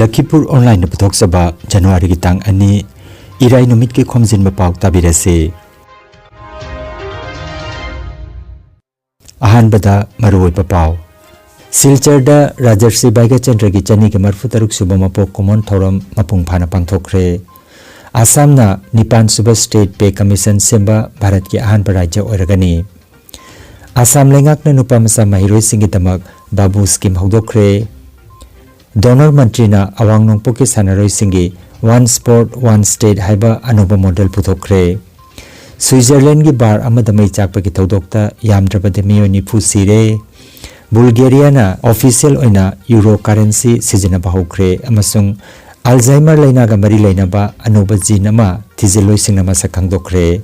Lakhipur Online Puthok January ki tang ani Irai numit ki Khomjinba Pao tabirase. Ahanbada Maroi Pao Silcharda Rajarsi Baiga Chandra ki chani ke marfutaruk suba mapok common thoram mapung phana pangthokre. Assam na Nipan Suba State Pay Commission semba Bharat ki ahan rajya oiragani. Assam lengak na nupamasa mahiroi singi tamak babu scheme hogdokre. Donor Mantri na awang nongpo ki sanaroi singi One Sport One State haiba anuba model puthokre. Switzerland ki bar amadamai chakpa ki thodokta yamdrabade miyo nifu sire. Bulgaria na official oina euro currency sizinaba hokre amasung Alzheimer laina ga mari laina ba anuba gene ama thiziloi singnama sakhangdokre.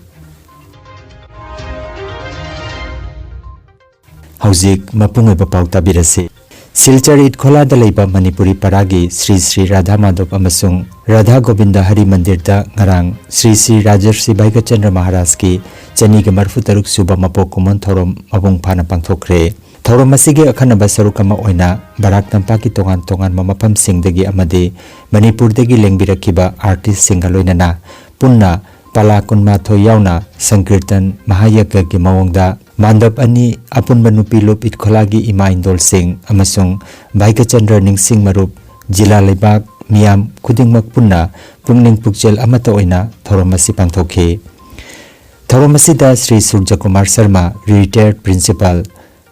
Hauzik mapungai pau tabirase. Silchar Itkhola da leiba Manipuri paragi Sri Sri Radha Madhav amasung Radha Govinda Hari Mandir da ngarang Sri Sri Rajarsi Baiga Chandra Maharaj ki chani ke marfutaruk suba mapok kumon thorom mabung phana pangthokre. Thorom asige akhanaba sarukama oina Barak Tampak ki tongan mamapam singdagi amade Manipur dagi lengbirakhiba artist singaloinana punna pala kunma thoyauna sankirtan mahayagga ki mawongda Mandap ani apun manupi lup Itkholagi ima indol sing amasung Baiga Chandra ningsing marup jila leibak miyam khudingmak punna pungning pukjel amata oina thoromasi pangthokhe. Thoromasida Sri Surja Kumar Sharma retired principal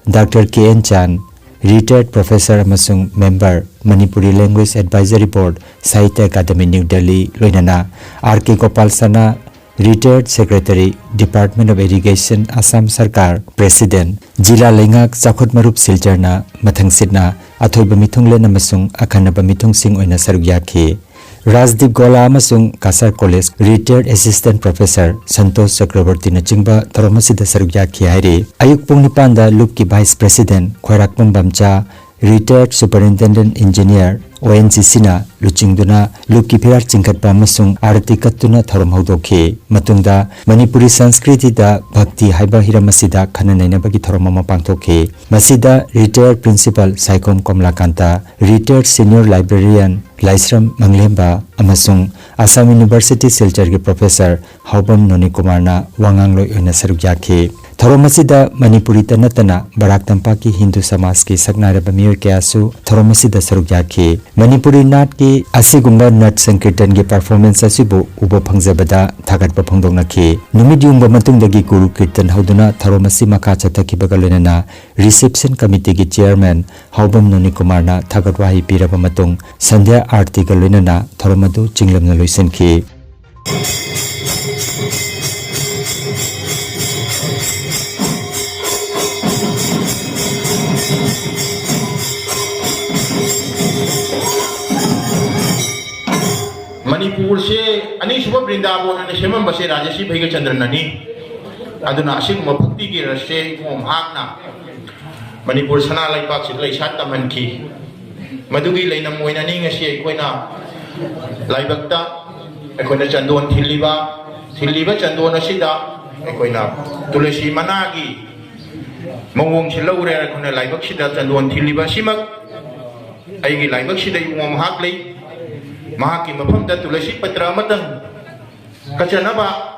Dr. K.N. Chan retired professor amasung member Manipuri Language Advisory Board Sahitya Academy New Delhi loinana R.K. Gopal Sana Retired Secretary Department of Irrigation Assam Sarkar President Jila Lengak Chakhot Marup Silcharna Mathang Sidna Athoiba Mithunglen amasung Akhanaba Mithung Sing oina saruk yakhe. Rajdeep Gola amasung Kasar College Retired Assistant Professor Santosh Chakraborty na chingba thoromasida saruk yakhe haire. Ayuk pung nipanda Lup ki Vice President Khoirakpam Bamcha Retired Superintendent Engineer ONGC na luchingduna Luki Phirar Chingkhatpa amasung arati kattuna thorom hogdokhe. Matungda Manipuri Sanskriti da Bhakti haiba hiramasida khananainabagi thorom ama pangthokhe. Masida Retired Principal Saikom Komlakanta Retired Senior Librarian Laisram Manglemba amasung Assam University Silchar ki Professor Haubam Noni Kumar na wangangloi oina saruk yakhe. Thoromasida Manipuri tanatana Barak Tampak ki Hindu Samaj ki saknaraba miyoy kayasu thoromasida saruk yakhe. Manipuri Nat ki asigumba Nat Sankirtan ki performance asibu ubo phangjabada thagatpa phangdoknakhe. Numit yungba matungdagi Guru Kirtan hauduna thoromasi makha chathakibaga loinana reception committee ki chairman Haubam Noni Kumar na thagatwahi piraba matung Sandhya Aarti ka loinana thoromadu chinglamna loisankhe. Manipur se ani suba Vrindavan ne semam base Rajarsi Baiga Chandra nani aduna asing mabukti ki rase mom hakna Manipur sana laipak sit laisat taman ki madugi lainam moina ni ngasi koina laibakta koina chandon thiliba chandon asida koina tulasi managi mawong silaure koina laibak sida chandon thiliba simak aigi laibak sida mom hak lai Mahaki mapamda tulasi patra matang kachanaba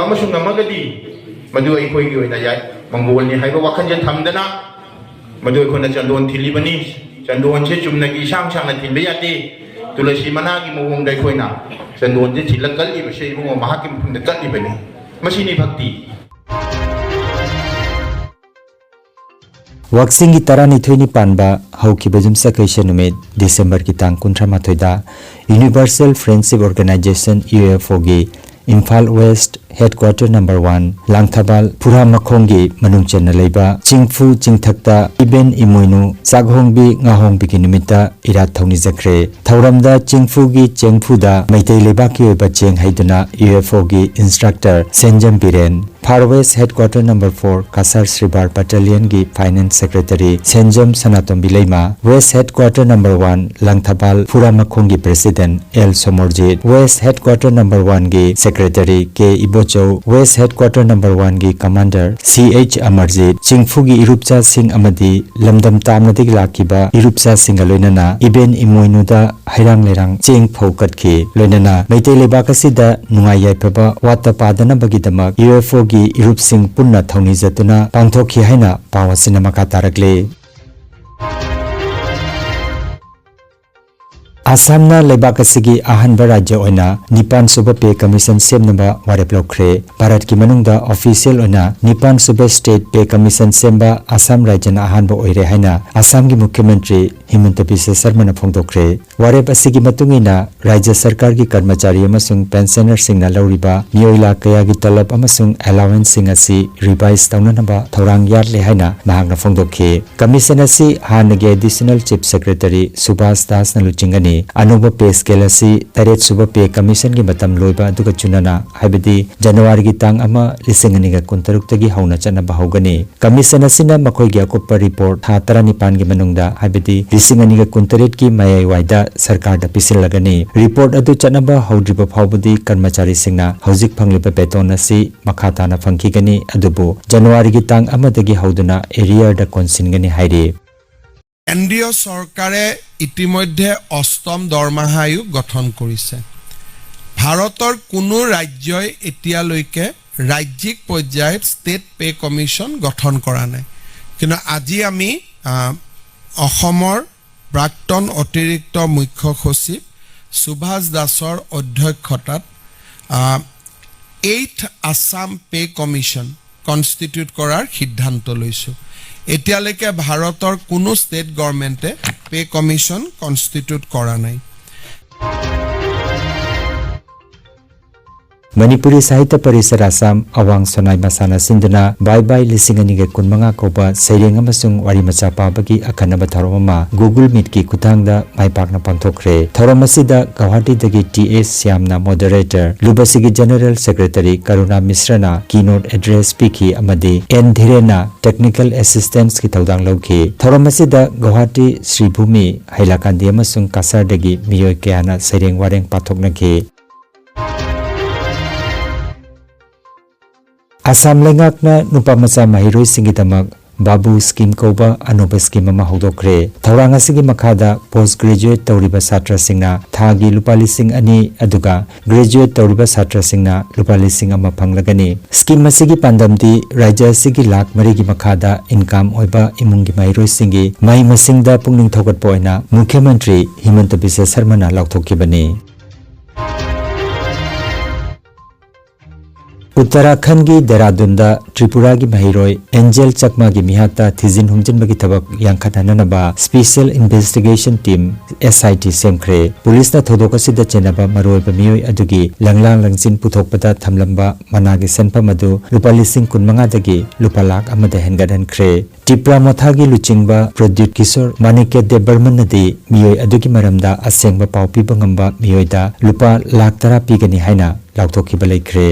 amasung namagadi madu ay koy gawin na yay manggol ni haiba wakan jan thamdana madu ay ko na chandon thilibani chandon che chum nagi sang na thilbayati tulasi managi mawong day koy na chandon je thilakal iba siya mo mahaki mapamda kal iba ni masini bhakti. Waksingi tarani thoini panba hauki bajumsa kaisa numit December ki tang 18 da Universal Friendship Organization UFO gi Imphal West Headquarter number 1 Langthabal Puramakhonggi manungchenna leiba Chingfu Chingthakta Iben Imoinu Chaghongbi Ngahongbi ki nimita irat thongni jakre Thauramda Chingfu gi Chengfu da Maitai leiba ki oiba cheng haiduna UFO gi instructor Senjam Biren Far West Headquarter number 4 Kasar Sribar Battalion gi Finance Secretary Senjam Sanatom Bilaima West Headquarter number 1 Langthabal Puramakhonggi President L Somorjit West Headquarter number 1 gi Secretary K Ibo Mochou West Headquarter Number 1 gi Commander CH Amarjit Chingfugi Irupcha Singh amadi Lamdam Tamnadig Lakiba Irupcha Singh loinana Iben Imoinuda Hairang Lerang Cheng Phokat ki loinana Meitei Lebakasida Nungai Yaipaba Wata Padana Bagidamak UFO gi Irup Singh Punna Thauni Zatuna Pangthokhi haina Pawasina Makatarakle Asamna Lebakasigi Ahanba Rajya Oina Nipan Suba Pay Commission Semnaba Warep Lokre Bharat ki manungda official oina Nipan Suba State Pay Commission Semba Assam Rajyana Ahanba Oire haina Assam gi Mukhyamantri Himanta Biswa Sarmana Phongdokre Warep asigi matungina Rajya Sarkar gi Karmachari amasung pensioner singna lauriba Mioila kaya gi talab amasung allowance sing asi revise taunanaba thorang yarle haina mahakna phongdokhe Commission asi hanagi Additional Chief Secretary Subhas Das na luchingani Anuba pay scale asi Taret Suba Pay Commission gi matam loiba aduga chunana haibadi January gi tang ama lisingani ga kuntaruk tagi hauna chana bahogani Commission asina makoi gi akoppa report ha 19 gi manungda haibadi lisingani ga kuntaret ki mayai waida sarkar da pisil lagani report adu chanaba haudriba phawbadi karmachari singna hojik phangliba beton asi makhata na phangkigani adubu January gi tang ama dagi hauduna area da konsingani hairi কেন্দ্ৰীয় চৰকাৰে ইতিমধ্যে অষ্টম দৰমহা আয়োগ গঠন কৰিছে ভাৰতৰ কোনো ৰাজ্যই এতিয়ালৈকে ৰাজ্যিক পৰ্যায়ত ষ্টেট পে কমিশ্যন গঠন কৰা নাই কিন্তু আজি আমি অসমৰ প্ৰাক্তন অতিৰিক্ত মুখ্য সচিব সুভাষ দাসৰ অধ্যক্ষতাত 8th Assam pay commission constitute কৰাৰ সিদ্ধান্ত লৈছো এতিয়ালৈকে ভাৰতৰ কোনো ষ্টেট গভৰ্ণমেণ্টে পে কমিশ্যন কনষ্টিটিউট কৰা নাই Manipuri Sahitya Parisar Assam Awang Sonai Masana Sinduna Bye Bye Lisinganiga Kunmanga Koba Sairing amasung Wari Macha Pabagi Akanaba Tharoma Google Meet ki Kutangda Maipakna Pangthokre Thoromasida Guwahati dagi TS Syamna Moderator Lubasigi General Secretary Karuna Misrana Keynote Address Piki Amadi N Dhirena Technical Assistance ki Tawdang Lawki Thoromasida Guwahati Sri Bhumi Hailakandi amasung Kasar dagi Miyoi Kyana Sairing Wareng Pathoknaki Assam Lengakna Nupamacha Mahiroi Singidamak Babu Scheme Koba Anuba Scheme ama hodokre Thoranga sigi makhada postgraduate tawriba satra singna thagi lupali sing ani aduga graduate tawriba satra singna lupali sing ama phanglagani scheme asigi pandamdi rajya sigi lakh mari gi makhada income oiba imungi mairoi singi mai masingda pungning thogat poina Mukhyamantri Himanta Biswa Sarmana lauthokibani Uttarakhand gi Dehradunda Tripura gi Mahiroi Angel Chakma gi Mihata Thizin Humjinbagi Thabak Yankhananaba Special Investigation Team SIT Semkre Police na thodoka sida chenaba maroiba miyoi adugi langlang langchin puthokpada thamlamba managi senpa madu lupa lising kunmanga dagi lupa lakh amada hengadan kre Tipra Mothagi Luchingba Pradut Kishore Manike Debarman nadi miyoi adugi maramda asengba paupi bangamba miyoida lupa lakh tara pigani haina lauthokiba laikre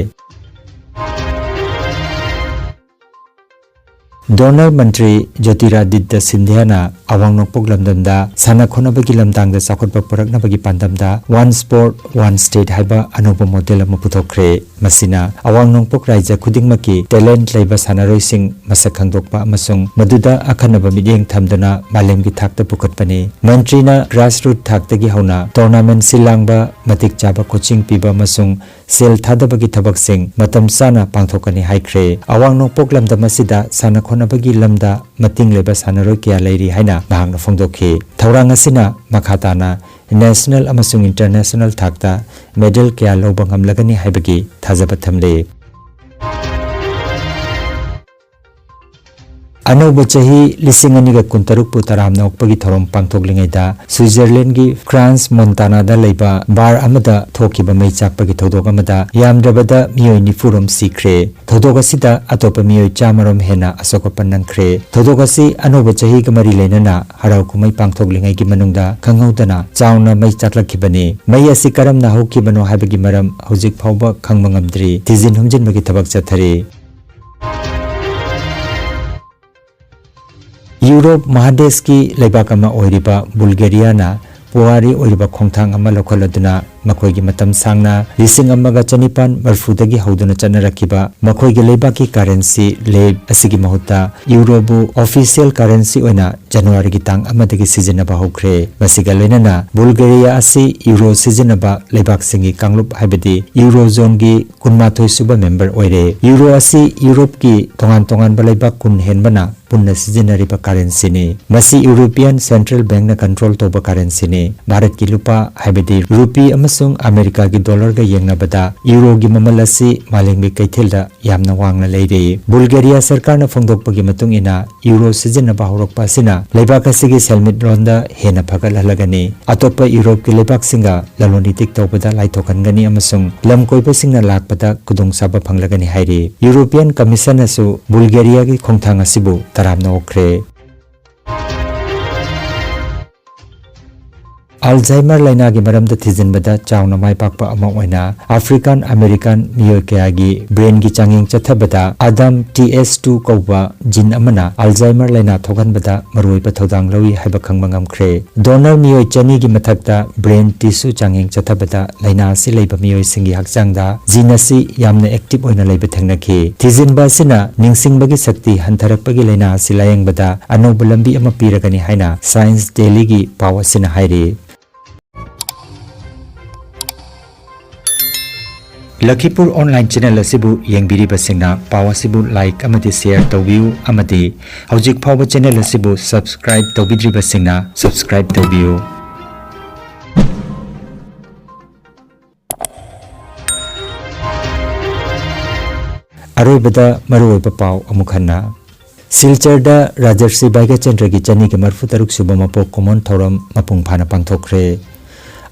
Donor Mantri Jyotiraditya Sindhyana Awang Nokpok Lamdamda Sana Khonabagi Lamdangda Sakhotpa Puraknabagi Pandamda One Sport One State haiba anupa model ama puthokre masina Awang Nokpok Raija Khudingmaki talent laiba sanaroi sing masak khangdokpa amasung maduda akhanaba midyeng thamdana malemgi thakta pukhatpani Mantrina grassroots thaktagi hauna tournament silangba matik chaba coaching piba amasung sel thadabagi thabak sing matam sana pangthokani haikre Awang Nokpok Lamdamasida Sana Khonabagi lamda mating leba sanaroi kya lairi haina mahangna phongdokhi thorang asina makhatana national amasung international thakta medal kya loba ngamlagani haibagi thajaba thamle Anoba chahi lisinganiga kuntaruk putaram nokpagi thorom pangthoklingaida Switzerland gi France Montana da leiba bar amada thokiba mei chakpagi thodok amada yamdrabada miyoi nifurom sikre thodok asida atopa miyoi chamarom hena asoka pannangkre thodok asi anoba chahi ga mari leinana harau kumai pangthoklingai gi manungda khanghaudana chauna mei chaklakibani mei asi karamna hokibano haibagi maram hojik phawba khangmangamdri tizin humjinbagi thabak chathari Europe Mahadesh ki leibak ama oiriba Bulgaria na puari oiriba khongthang ama lokholaduna मखोई की मतम सांगना लिसिंग अम्मगा चनिपान मरफुदगी हौदुना चनरखिबा मखोई के लेबाकी currency लेब असिगी महुता यूरोबु official currency ओइना जनवरी की तांग अमदगी सिजनबा होख्रे मसिगा लोइनाना Bulgaria असि euro सिजनबा लेबाक सिंगी कांगलुप हाइबदी euro zone की कुनमाथोय सुबा member ओइरे euro असि यूरोप की तोंगान तोंगान लेबाक कुन हेनबना पुन्ना सिजनरिबा करेंसी ने मसी यूरोपियन सेंट्रल बैंक ना कंट्रोल तोबा करेंसी ने भारत की लुपा हाइबदी रूपी अमसुंग अमेरिका की डॉलर का येंगनाबदा यूरो की ममल असि मालेंगबी कैथेलदा यामना वांगना लेरे बुल्गारिया सरकार ना फोंदोकपगी मतुंग इना यूरो सिजनबा होरकपा सिना लेबाक असिगी सेलमिट रोंदा हेना फगलहलगनी अतोपा यूरोप की लेबाक सिंगा ललोनितिक तोबदा लाइथोकनगनी अमसुंग लम कोइबा सिंगना लाकपदा कुदोंसाबा फंगलगनी हाइरे यूरोपियन कमीशन असु बुल्गारिया की खोंगथांग असिबु तरामना ओख्रे अल्जाइमर लाइना की मरमदा थिजिनबदा चावना माइपाकपा अमा ओइना अफ्रीकन अमेरिकन मियोय कयागी ब्रेन की चांगिंग चथबदा आदम TS2 कौबा जिन अमना अल्जाइमर लाइना थोगनबदा मरुइबा थौदांग लौई हाइबा खंगबा ngamkhre डोनर मियोय चनी की मथकता ब्रेन टिश्यू चांगिंग चथबदा लाइना असि लैबा मियोय सिंगी हकचांगदा जिन असि यामना एक्टिव ओइना लैबा थंगनखि थिजिनबा सिना निंगसिंगबगी शक्ति हंथरकपगी लाइना असि लायंगबदा अनौब लंबी अमा पीरगनी हाइना साइंस डेली की पाव असिना हाइरे लखीपुर ऑनलाइन चैनल असिबु येंगबिरिबा सिंगना पाव असिबु लाइक अमदि शेयर तौबियु अमदि हौजिक फावबा चैनल असिबु सब्सक्राइब तौबिद्रिबा सिंगना सब्सक्राइब तौबियु अरोइबदा मरुइबा पाव अमुखन्ना सिलचरदा राजर्षि बाइगचंद्र की चनी के मरफु तरुक सुबह मपोक कॉमन थौरम मपुंग फाना पांगथोखरे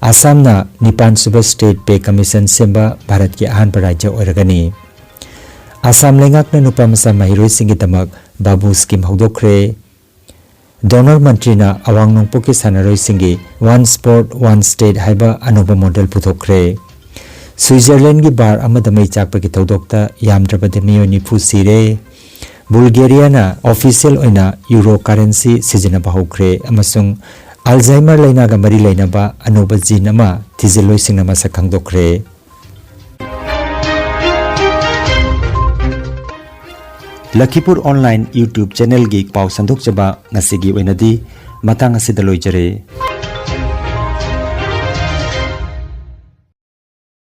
आसामना निपान सुबह स्टेट पे कमीशन सेंबा भारत की अहानबा राज्य ओइरगनी आसाम लेंगाकना नुपा मसा महिरोय सिंगी दमक बाबू स्कीम हौदोखरे डोनर मंत्रीना अवांग नोंपोकी सानारोय सिंगी वन स्पोर्ट वन स्टेट हाइबा अनोबा मॉडल पुथोखरे स्विट्जरलैंड की बार अमदा मई चाकपकी थौदोकता यामद्रबदे मियो निफु सिरे बुल्गारियाना ऑफिशियल ओइना यूरो करेंसी सिजनबा होख्रे अमसुंग अल्जाइमर लाइना का मरी लाइनबा अनोबा जीन अमा थिजिलोय सिंगना मसा खंगदोखरे लखीपुर ऑनलाइन यूट्यूब चैनल की पाव संदोकचबा ngasi gi oinadi matang asida loijare।